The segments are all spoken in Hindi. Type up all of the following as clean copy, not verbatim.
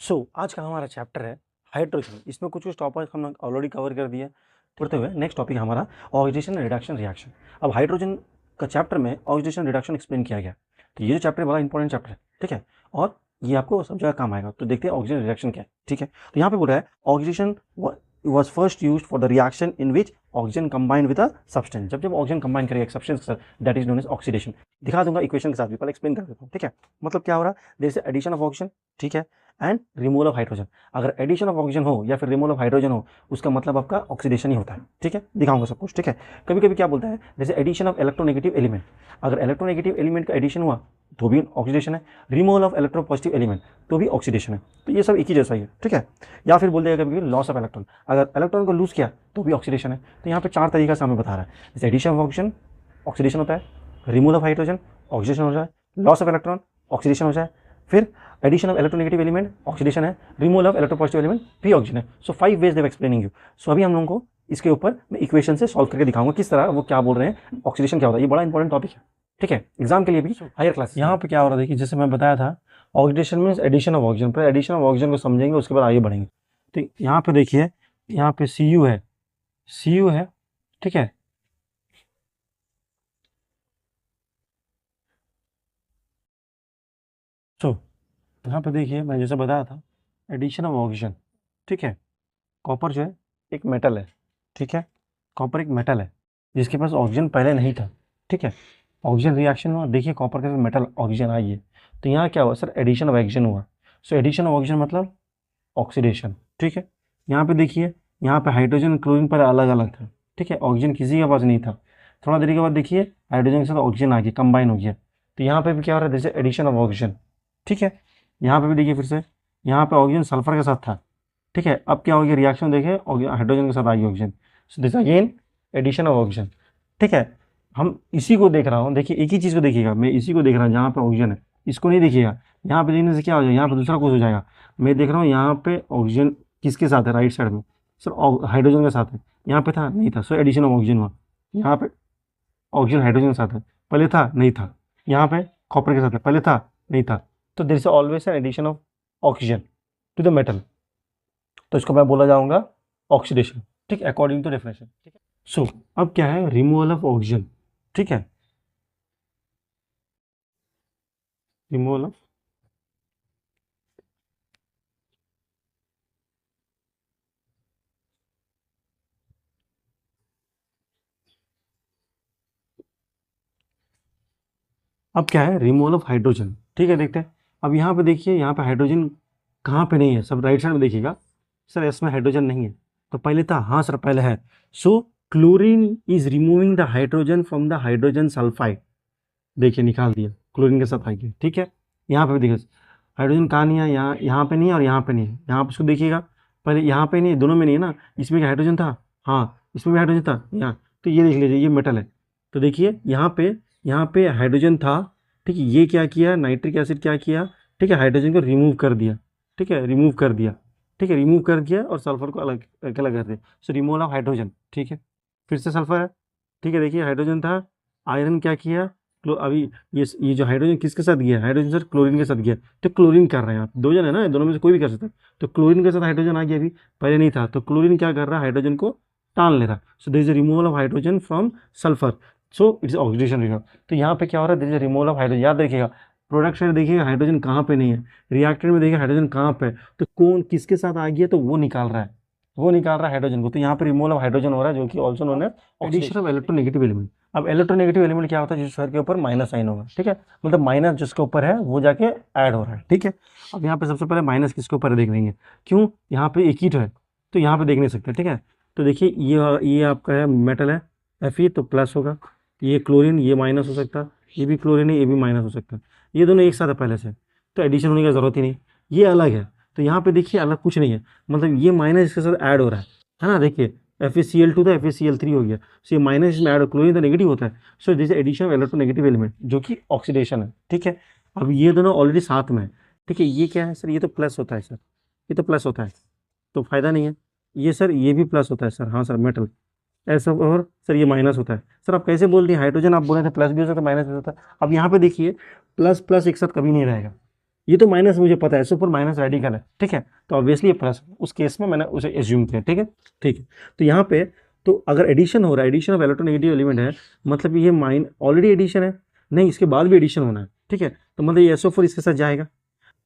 आज का हमारा चैप्टर है हाइड्रोजन। इसमें कुछ कुछ टॉपिक हमने ऑलरेडी कवर कर दिया। पढ़ते हुए नेक्स्ट टॉपिक हमारा ऑक्सीडेशन एंड रिडक्शन रिएक्शन। अब हाइड्रोजन का चैप्टर में ऑक्सीडेशन रिडक्शन एक्सप्लेन किया गया। तो ये जो चैप्टर बड़ा इंपॉर्टेंट चैप्टर है, ठीक है, और ये आपको सब जगह काम आएगा। तो देखते हैं ऑक्सीजन रिडक्शन क्या है, ठीक है। तो यहाँ पे बोल रहा है oxidation was first used for the reaction in which oxygen combined with a substance। जब ऑक्सीजन कंबाइन करेगा एक सब्सटेंस के साथ, that is known as oxidation. दिखा दूंगा इक्वेशन के साथ भी, पहले एक्सप्लेन कर देता हूँ, ठीक है। मतलब क्या हो रहा है, जैसे एडिशन ऑफ ऑक्सीजन, ठीक है, एंड रिमूवल ऑफ हाइड्रोजन। अगर एडिशन ऑफ ऑक्सीजन हो या फिर रिमूवल ऑफ हाइड्रोजन हो, उसका मतलब आपका ऑक्सीडेशन ही होता है, ठीक है। दिखाऊंगा सब कुछ, ठीक है। कभी कभी क्या बोलता है, जैसे एडिशन ऑफ इलेक्ट्रोनेगेटिव एलिमेंट, अगर इलेक्ट्रोनेगेटिव एलिमेंट का एडिशन हुआ तो भी ऑक्सीडेशन है। रिमूवल ऑफ इलेक्ट्रोपॉजिटिव एलिमेंट तो भी ऑक्सीडेशन है। तो ये सब एक ही जैसा ही है, ठीक है। या फिर बोल देगा कभी लॉस ऑफ इलेक्ट्रॉन, अगर इलेक्ट्रॉन को लूज किया तो भी ऑक्सीडेशन है। तो यहाँ पे चार तरीका से हमें बता रहा है, जैसे एडिशन ऑफ ऑक्सीजन ऑक्सीडेशन होता है, रिमूवल ऑफ हाइड्रोजन ऑक्सीडेशन हो जाए, लॉस ऑफ इलेक्ट्रॉन ऑक्सीडेशन हो जाए, फिर addition of electronegative element oxidation है, रिमूवल ऑफ इलेक्ट्रोपॉजिटिव एलिमेंट भी ऑक्सीजन है। So 5 ways they've explaining you. So अभी हम लोगों को इसके ऊपर मैं इक्वेशन से सॉल्व करके दिखाऊंगा किस तरह वो क्या बोल रहे हैं, ऑक्सीडेशन क्या होता है। ये बड़ा इंपॉर्टेंट टॉपिक है, ठीक है, एग्जाम के लिए भी हायर क्लास। यहाँ पे क्या हो रहा है, देखिए जैसे मैं बताया था, oxidation means addition of oxygen. पर एडिशन ऑफ ऑक्सीजन को समझेंगे, उसके बाद आगे बढ़ेंगे। तो यहाँ पे देखिए, यहाँ पे Cu है, Cu है, ठीक है। तो यहाँ पे देखिए मैं जैसे बताया था, एडिशन ऑफ ऑक्सीजन, ठीक है। कॉपर जो है एक मेटल है, ठीक है। कॉपर एक मेटल है जिसके पास ऑक्सीजन पहले नहीं था, ठीक है। ऑक्सीजन रिएक्शन हुआ, देखिए कॉपर के साथ मेटल ऑक्सीजन आई है। तो यहाँ क्या हुआ सर, एडिशन ऑफ ऑक्सीजन हुआ। सो एडिशन ऑफ ऑक्सीजन मतलब ऑक्सीडेशन, ठीक है। यहाँ पे देखिए, यहाँ पे हाइड्रोजन क्लोरीन पर अलग अलग था, ठीक है, ऑक्सीजन किसी के पास नहीं था। थोड़ा देर के बाद देखिए हाइड्रोजन के साथ ऑक्सीजन आ गया, कंबाइन हो गया। तो यहाँ पे भी क्या हो रहा है, जैसे एडिशन ऑफ ऑक्सीजन, ठीक है। यहाँ पे भी देखिए फिर से, यहाँ पे ऑक्सीजन सल्फर के साथ था, ठीक है। अब क्या हो गया, रिएक्शन देखिए हाइड्रोजन के साथ आ गई oxygen. So this again addition of oxygen, ठीक है। हम इसी को देख रहा हूँ, देखिए एक ही चीज़ को देखिएगा, मैं इसी को देख रहा हूँ जहाँ पे ऑक्सीजन है, इसको नहीं देखिएगा। यहाँ पे देखने से क्या हो जाएगा, यहाँ पे दूसरा कुछ हो जाएगा। मैं देख रहा हूँ यहाँ पे ऑक्सीजन किसके साथ है, राइट साइड में सर हाइड्रोजन के साथ है। यहाँ पे था नहीं था, सो एडिशन ऑफ ऑक्सीजन हुआ। यहाँ पे ऑक्सीजन हाइड्रोजन के साथ है, पहले था नहीं था। यहाँ पे कॉपर के साथ है, पहले था नहीं था। तो there is always an addition of oxygen to the metal. तो इसको मैं बोला जाऊंगा ऑक्सीडेशन, ठीक है, अकॉर्डिंग टू डेफिनेशन, ठीक है। सो अब क्या है, रिमूवल ऑफ ऑक्सीजन, ठीक है, रिमूवल ऑफ अब क्या है, रिमूवल ऑफ हाइड्रोजन, ठीक है। देखते हैं अब यहाँ पे देखिए, यहाँ पे हाइड्रोजन कहाँ पे नहीं है, सब राइट साइड में देखिएगा। सर इसमें हाइड्रोजन नहीं है, तो पहले था, हाँ सर पहले है। So chlorine is removing the hydrogen from the hydrogen sulphide, देखिए निकाल दिया, क्लोरीन के साथ आ गया, ठीक है। यहाँ पे भी देखिए हाइड्रोजन कहाँ नहीं है, यहाँ पे नहीं है और यहाँ पे नहीं है। यहाँ पे इसको देखिएगा, पहले यहाँ पे नहीं, दोनों में नहीं है ना। इसमें क्या हाइड्रोजन था, हाँ इसमें भी हाइड्रोजन था यहाँ। तो ये देख लीजिए, ये मेटल है। तो देखिए यहाँ पे हाइड्रोजन था, ठीक है। ये क्या किया, नाइट्रिक एसिड क्या किया, ठीक है, हाइड्रोजन को रिमूव कर दिया, ठीक है, रिमूव कर दिया, ठीक है, रिमूव कर दिया और सल्फर को अलग अलग कर दिया। सो रिमूवल ऑफ हाइड्रोजन, ठीक है। फिर से सल्फर है, ठीक है। देखिए हाइड्रोजन था, आयरन क्या किया, अभी ये जो हाइड्रोजन किसके साथ गया, हाइड्रोजन सर क्लोरीन के साथ गया। तो क्लोरीन कर रहे हैं आप, दो जन है ना, दोनों में से कोई भी कर सकता है। तो क्लोरीन के साथ हाइड्रोजन आ गया, अभी पहले नहीं था। तो क्लोरीन क्या कर रहा है, हाइड्रोजन को टान ले रहा। सो this is removal of hydrogen from sulphur, so its oxidation reaction. तो यहाँ पे क्या हो रहा है, this is removal of hydrogen. याद रखिएगा, प्रोडक्ट साइड देखिएगा हाइड्रोजन कहाँ पे नहीं है, रिएक्टर में देखिए हाइड्रोजन कहाँ पे है। तो कौन किसके साथ आ गया, तो वो निकाल रहा है, वो निकाल रहा है हाइड्रोजन को। तो यहाँ पे रिमूवल ऑफ हाइड्रोजन हो रहा है, जो कि ऑल्सो नोन है एडिशन ऑफ इलेक्ट्रोनेगेटिव एलिमेंट। अब इलेक्ट्रोनेगेटिव एलिमेंट क्या होता है, जिस स्फीयर के ऊपर माइनस साइन होगा, ठीक है, मतलब माइनस जिसके ऊपर है वो जाके ऐड हो रहा है, ठीक है। अब यहाँ पे सबसे पहले माइनस किसके ऊपर है देख लेंगे, क्यों, यहाँ पे एक ही तो है, तो यहाँ पे देख नहीं सकते, ठीक है। तो देखिए ये आपका है मेटल है Fe, तो प्लस होगा। ये क्लोरीन, ये माइनस हो सकता है, ये भी क्लोरीन है, ये भी माइनस हो सकता है। ये दोनों एक साथ है पहले से, तो एडिशन होने की जरूरत ही नहीं। ये अलग है, तो यहाँ पे देखिए अलग कुछ नहीं है, मतलब ये माइनस इसके साथ ऐड हो रहा है ना। देखिए FeCl2 था, FeCl3 हो गया। सो ये माइनस इसमें ऐड, क्लोरीन तो नेगेटिव होता है। So this addition of electronegative element, जो कि ऑक्सीडेशन है, ठीक है। अब ये दोनों ऑलरेडी साथ में है, ठीक है। ये क्या है सर, ये तो प्लस होता है सर, ये तो प्लस होता है, तो फायदा नहीं है। ये सर ये भी प्लस होता है सर, हाँ सर मेटल ऐसा। और सर ये माइनस होता है सर, आप कैसे बोल दिए, हाइड्रोजन आप बोले थे प्लस भी हो सकता है माइनस भी हो सकता है। अब यहाँ पे देखिए प्लस प्लस एक साथ कभी नहीं रहेगा, ये तो माइनस मुझे पता है, SO4 माइनस रेडिकल है, ठीक है, तो ऑब्वियसली ये प्लस, उस केस में मैंने उसे एज्यूम किया, ठीक है, ठीक है। तो यहाँ पे तो अगर एडिशन हो रहा है, एडिशन ऑफ इलेक्ट्रोनेगेटिव एलिमेंट है, मतलब ये माइन ऑलरेडी एडिशन है, नहीं इसके बाद भी एडिशन होना है, ठीक है, तो मतलब ये SO4 इसके साथ जाएगा,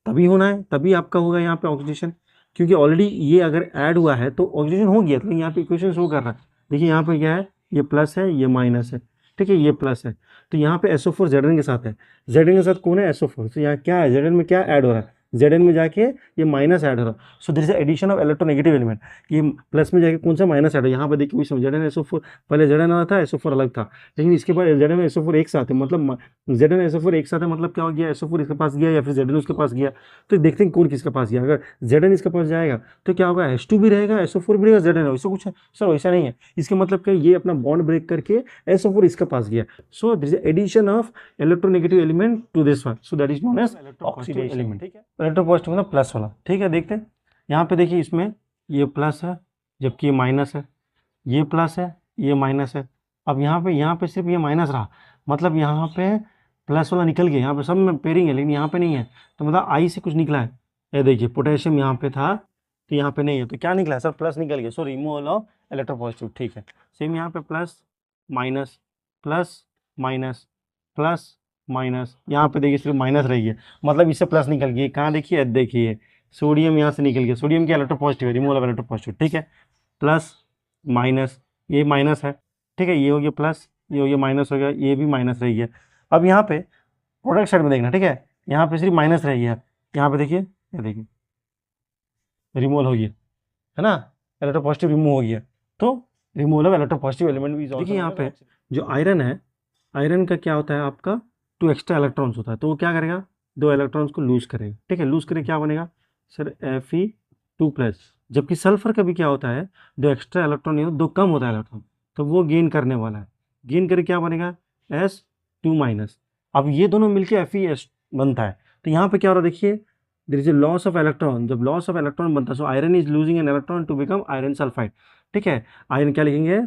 तभी होना है, तभी आपका होगा यहाँ पे ऑक्सीडेशन, क्योंकि ऑलरेडी ये अगर ऐड हुआ है तो ऑक्सीडेशन हो गया, तो यहाँ पे इक्वेशन शो कर रहा है, देखिए यहाँ पे क्या है, ये प्लस है, ये माइनस है, ठीक है, ये प्लस है, तो यहाँ पे SO4 Zn के साथ है, Zn के साथ कौन है, SO4, तो यहाँ क्या है, Zn में क्या ऐड हो रहा है, Zn में जाके ये माइनस ऐड हो रहा है, so there is addition of electronegative element, ये प्लस में जाके कौन सा माइनस ऐड हो, यहाँ पे देखिए Zn SO4, पहले Zn आना था, SO4 अलग था, लेकिन इसके बाद Zn SO4 एक साथ है, मतलब Zn SO4 एक साथ है, मतलब क्या हो गया, SO4 इसके पास गया या फिर Zn उसके पास गया, तो देखते हैं कौन किसके पास गया, अगर Zn इसके पास जाएगा तो क्या होगा, H2 भी रहेगा, SO4 भी रहेगा, Zn वैसे कुछ है सर, वैसा नहीं है, इसके मतलब क्या, ये अपना बॉन्ड ब्रेक करके SO4 इसके पास गया, so this is addition of electronegative element to this one, so that is known as oxidation element, ठीक है, इलेक्ट्रोपॉजिटिव मतलब प्लस वाला, ठीक है, देखते हैं यहाँ पे देखिए इसमें ये प्लस है जबकि ये माइनस है, ये प्लस है, ये माइनस है, अब यहाँ पे सिर्फ ये माइनस रहा, मतलब यहाँ पे प्लस वाला निकल गया, यहाँ पे सब में पेयरिंग है लेकिन यहाँ पे नहीं है, तो मतलब आई से कुछ निकला है, ये देखिए पोटेशियम यहाँ पे था तो यहाँ पे नहीं है, तो क्या निकला है सर, प्लस निकल गया, सो रिमूवल ऑफ इलेक्ट्रोपॉजिटिव, ठीक है, सेम यहाँ पे plus minus plus minus plus minus, यहाँ पे देखिए सिर्फ माइनस रही है, मतलब इससे प्लस निकल गया, कहाँ देखिए, देखिए सोडियम यहाँ से निकल गया, सोडियम क्या इलेक्ट्रोपॉजिटिव है, रिमूवल ऑफ इलेक्ट्रोपॉजिटिव, ठीक है, प्लस माइनस, ये माइनस है, ठीक है, ये हो गया प्लस, ये हो गया माइनस हो गया, ये भी माइनस रही है, अब यहाँ पे प्रोडक्ट साइड में देखना, ठीक है, यहाँ पे सिर्फ माइनस रही है, यहाँ पे देखिए, ये देखिए रिमूवल हो गया, है ना, इलेक्ट्रोपॉजिटिव रिमूव हो गया, तो रिमूवल ऑफ इलेक्ट्रोपॉजिटिव एलिमेंट भी, देखिए यहाँ पे जो आयरन है, आयरन का क्या होता है आपका, 2 एक्स्ट्रा इलेक्ट्रॉन्स होता है, तो वो क्या करेगा, 2 इलेक्ट्रॉन्स को लूज करेगा, ठीक है, लूज करे क्या बनेगा सर, Fe2+, जबकि सल्फर का भी क्या होता है, 2 एक्स्ट्रा इलेक्ट्रॉन, 2 कम होता है इलेक्ट्रॉन, तो वो गेन करने वाला है, गेन करे क्या बनेगा S2-, अब ये दोनों मिलके FeS बनता है, तो यहाँ पे क्या हो रहा है देखिए, there is a loss of electron, जब लॉस ऑफ इलेक्ट्रॉन बनता है, so iron is losing an electron to become iron sulphide, ठीक है, आयरन क्या लिखेंगे,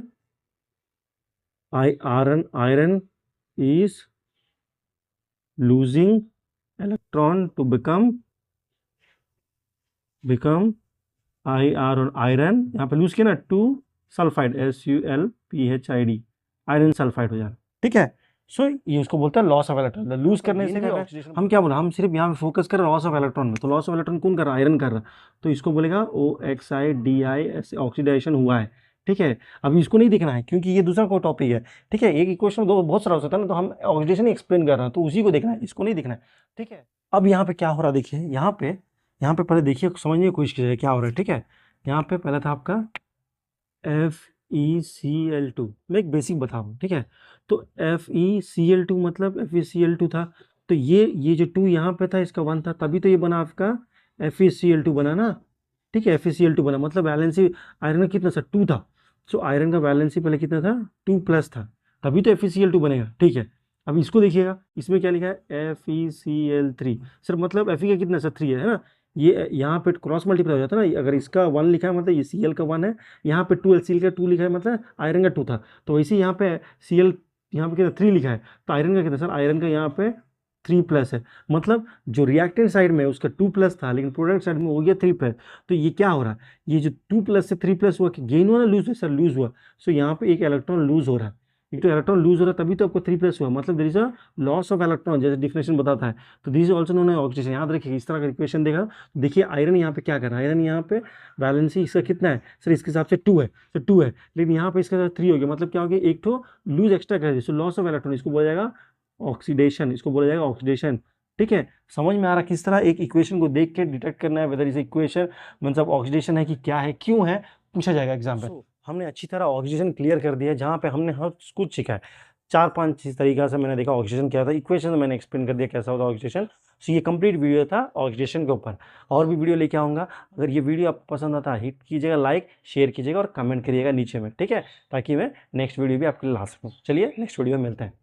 iron is losing electron to become iron, यहाँ पे लूज किया ना, 2 सल्फाइड, SULPHID, आयरन सल्फाइड हो जाएगा, ठीक है, सो ये उसको बोलता है लॉस ऑफ इलेक्ट्रॉन, लूज करने से भी ऑक्सीडेशन, हम क्या बोल रहे हैं, हम सिर्फ यहाँ पे फोकस कर रहे हैं लॉस ऑफ इलेक्ट्रॉन में, तो लॉस ऑफ इलेक्ट्रॉन कौन कर रहा है, आयरन कर रहा है, तो इसको बोलेगा OXIDI, ऐसे ऑक्सीडेशन हुआ है, ठीक है, अभी इसको नहीं देखना है क्योंकि ये दूसरा कोई टॉपिक है, ठीक है, एक इक्वेशन दो बहुत सारा हो सकता है ना, तो हम ऑक्सीडेशन ही एक्सप्लेन कर रहे हैं, तो उसी को देखना है, इसको नहीं देखना है, ठीक है। अब यहाँ पे क्या हो रहा है देखिए, यहाँ पे पहले देखिए, समझने की कोशिश कीजिए क्या हो रहा है, ठीक है, यहाँ पे पहला था आपका FeCl2, मैं एक बेसिक बता रहा हूँ, ठीक है, तो FeCl2 मतलब FeCl2 था, तो ये जो 2 यहाँ पे था इसका 1 था, तभी तो ये बना आपका FeCl2 बना ना, ठीक है, FeCl2 बना, मतलब वैलेंसी आयरन का कितना था, 2 था, सो आयरन का वैलेंसी पहले कितना था, 2+ था, तभी तो FeCl2 बनेगा, ठीक है। अब इसको देखिएगा, इसमें क्या लिखा है, FeCl3, सर मतलब Fe का कितना सर, 3 है ना, ये यहाँ पे क्रॉस मल्टीप्लाई हो जाता है ना, अगर इसका 1 लिखा है मतलब ये Cl का 1 है, यहाँ पे 2 Cl का 2 लिखा है मतलब आयरन का 2 था, तो वैसे यहाँ पे Cl यहाँ पे कितना 3 लिखा है, तो आयरन का कितना सर, आयरन का यहाँ पे 3+ है, मतलब जो रिएक्टेंट साइड में उसका 2+ था लेकिन प्रोडक्ट साइड में हो गया 3+, तो ये क्या हो रहा है, ये जो 2+ से 3+ हुआ कि गेन हुआ ना, लूज हुआ सर, लूज हुआ, सो यहाँ पे एक इलेक्ट्रॉन लूज हो रहा है, एक तो इलेक्ट्रॉन लूज हो रहा है तभी तो आपको 3+ हुआ, मतलब there is a loss of electron, जैसे डिफिनेशन बताता है, तो this is also known as oxidation, याद रखिए, इस तरह का इक्वेशन देखा, देखिए आयरन यहाँ पे क्या कर रहा है, आयरन यहाँ पे वैलेंसी इसका कितना है सर, इसके हिसाब से 2 है, तो 2 है, लेकिन यहाँ पे इसका 3 हो गया, मतलब क्या हो गया, एक तो लूज एक्स्ट्रा कर दिया, सो लॉस ऑफ इलेक्ट्रॉन, इसको बोला जाएगा ऑक्सीडेशन, इसको बोला जाएगा ऑक्सीडेशन, ठीक है, समझ में आ रहा किस तरह एक इक्वेशन को देख के डिटेक्ट करना है वेदर इज इक्वेशन मतलब ऑक्सीडेशन है कि क्या है, क्यों है, पूछा जाएगा एग्जाम पे। हमने अच्छी तरह ऑक्सीडेशन क्लियर कर दिया, जहाँ पे हमने हर कुछ सीखा है, 4-5 तरीका से मैंने देखा ऑक्सीडेशन क्या था, इक्वेशन मैंने एक्सप्लेन कर दिया कैसा होता है ऑक्सीडेशन, सो ये कंप्लीट वीडियो था ऑक्सीडेशन के ऊपर, और भी वीडियो लेके आऊँगा, अगर ये वीडियो आपको पसंद आता है हिट कीजिएगा, लाइक शेयर कीजिएगा और कमेंट करिएगा नीचे में, ठीक है, ताकि मैं नेक्स्ट वीडियो भी आपके लिए ला सकूँ। चलिए नेक्स्ट वीडियो में मिलते हैं।